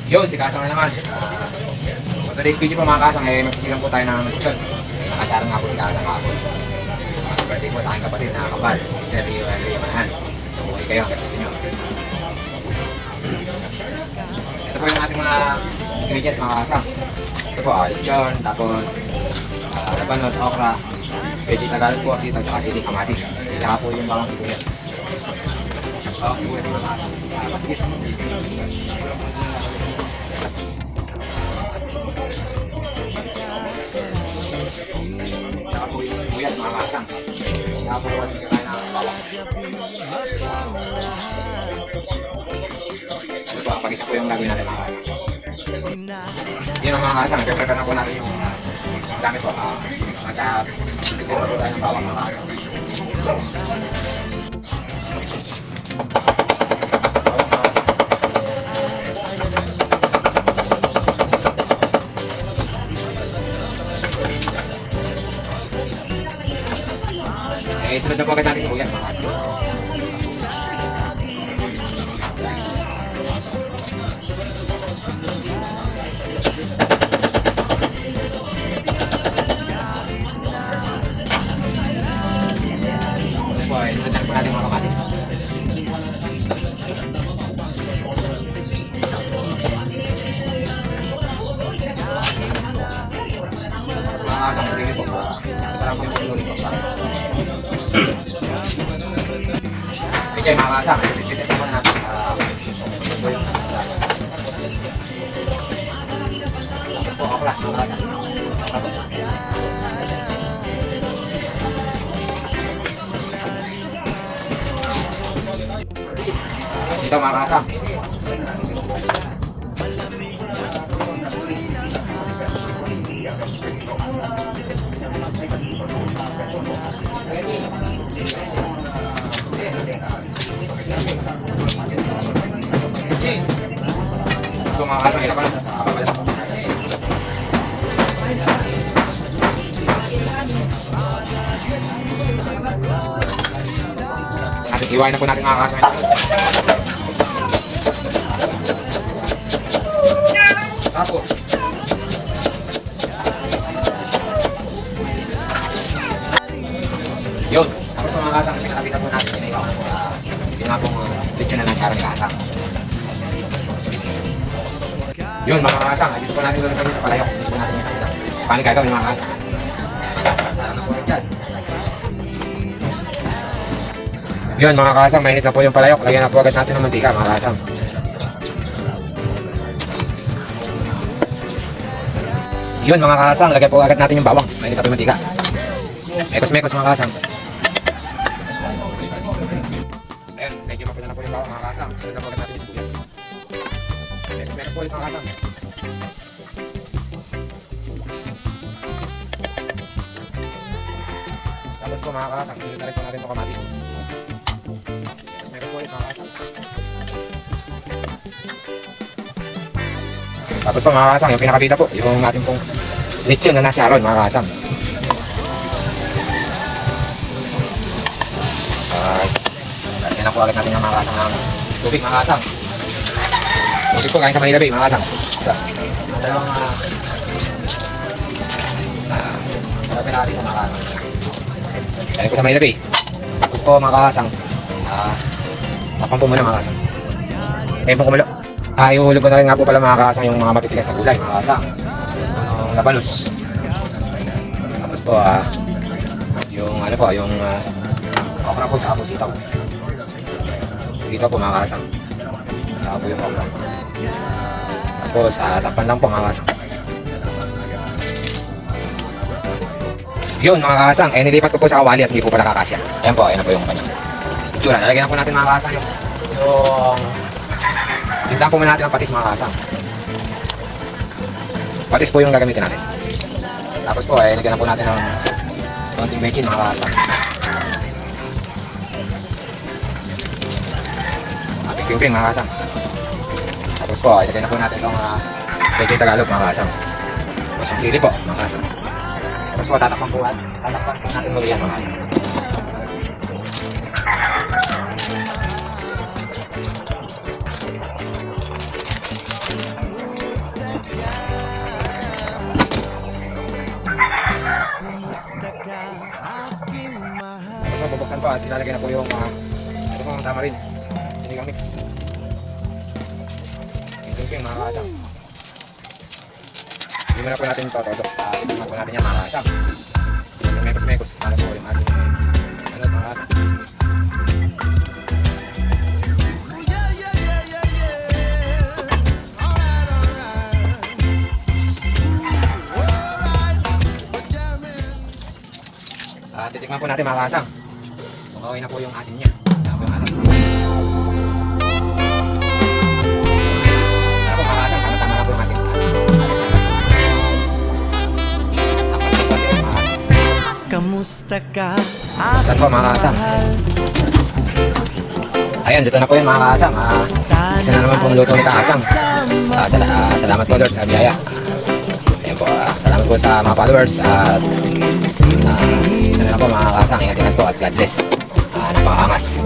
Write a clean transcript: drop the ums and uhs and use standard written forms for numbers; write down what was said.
Yun, si Kasang na naman. So today's video po mga Kasang, magsisigang po tayo ng lechon. Nakasarang nga po si Kasang ako. Happy birthday po sa aking kapatid na kapal, Sister Rio Andrea Manahan. So okay kayo, hanggang gusto nyo. Ito po yung ating mga ingredients mga Kasang. Ito po, lechon, tapos labanos, okra, veggie tagalog po, sitaw, tsaka sili, kamatis. Tsaka po yung bawang sibuyas. Bawang sibuyas mga Kasang. Sige. Tsaka po yung sibuyas mga Kasang. Tsaka po yung kaya na bawang. Ito po, pag-isa po yung gagawin natin mga Kasang. Yun ang mga Kasang, prepare na po natin yung gamit po. Magka-prepare po tayo ng bawang mga Kasang. Sunod na po agad natin sibuyas mga Kasang. Sunod na po natin mga kamatis. Mga Kasang sili po. Masarap po yung paglulit po. Okay mga Kasang, ipipit naman natin ito yung lasa. Tapos po okra mga Kasang. Sitaw mga Kasang. Ito mga Kasang, ilapan na sa kapapalas po. Hiwain na po natin mga Kasang. Tapos yun, tapos mga Kasang, pinakapitan po natin yun nga pong lechon na nasyarang Kasang. Yun mga Kasang, dito po natin lulupan yun sa palayok. Dito po natin yung sakita. Paano gagawin mga Kasang? Sarang na po rin dyan. Yun mga Kasang, mainit na po yung palayok. Lagyan na po agad natin ng mantika mga Kasang. Yun mga Kasang, lagyan po agad natin yung bawang. Mainit na po yung mantika. Mekos-mekos mga Kasang. Ayan, medyo mapula na po yung bawang mga Kasang. Sunod na po agad natin yung sibuyas. Mekos-mekos po ulit mga Kasang. Tapos po mga Kasang, sunod na rin po natin ito kamatis. Mekos-mekos po ulit mga Kasang. Tapos po mga Kasang, yung pinakabita po, yung ating pong lechon na nasyaron mga Kasang. Yan na po agad natin yung mga Kasang ng tubig mga Kasang. Tubig po kain sa Manila Bay mga Kasang. Dalawang malapit natin mga Kasang. Kain po sa Manila Bay. Tapos po mga Kasang, tapang po muna mga Kasang. Ngayon po kumulo. Iuhulog ko na rin nga po pala mga Kasang yung mga matitigas na gulay mga Kasang. Labanos. Tapos po yung ano po, yung okra po, tsaka po sitaw. Sitaw po mga Kasang. Tsaka po yung okra. Tapos takpan lang po mga Kasang. Yun mga Kasang, nilipat ko po sa kawali at hindi po pala kakasya. Ayan po yung kanyang itsura. Lalagyan na po natin mga Kasang yung tindahan po muna natin ang patis mga Kasang. Patis po yung gagamitin natin. Tapos po lagyan na po natin ng konting bechin mga Kasang. Ping-ping mga Kasang. Tapos po ilagyan na po natin itong bechin tagalog mga Kasang. Tapos yung sili po mga Kasang. Tapos po tatakpan po natin muli yan mga Kasang. Ilalagay na po yung ito po ang tamarin. Sinigang mix. Yung mga kasang. Hindi mo na po natin ito todo. Tignan po natin yan mga kasang. Yung mekos-mekos. Para po yung asin. Ano mga kasang. Titikman po natin mga kasang. Kung okay na po yung asin niya. Kaya po yung alam. Kaya po mga kasang, tama-tama na po yung asin. Kamusta ka? Saan po mga kasang? Ayan, dito na po yun mga kasang. Isa na naman po luto ni Kasang. Salamat po Lord sa biyaya. Ayan po, salamat po sa mga followers. At sana na po mga kasang, ingat-ingat po at God bless. Napakaangas.